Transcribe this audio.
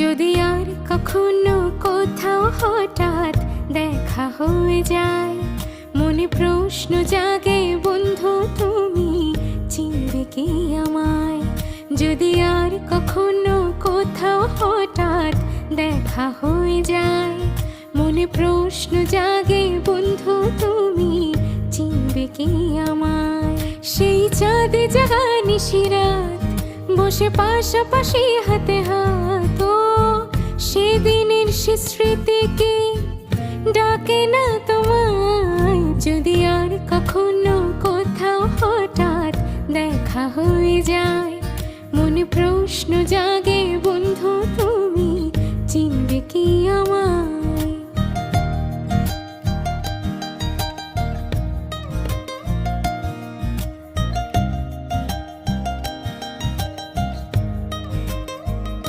যদি আর কখনো কোথাও হঠাৎ দেখা হয়ে যায়, মনে প্রশ্ন জাগে বন্ধু তুমি চিনবে কি আমায়? যদি আর কখনো কোথাও হঠাৎ দেখা হয়ে যায়, মনে প্রশ্ন জাগে বন্ধু তুমি চিনবে কি আমায়? সেই চাঁদে জাগা নিশিরাত বসে পাশাপাশি হাতে হাত, ও সেদিনের সে স্মৃতি কি ডাকে না তোমায়? যদি আর কখনো কোথাও হঠাৎ দেখা হয়ে যায়, মনে প্রশ্ন জাগে বন্ধু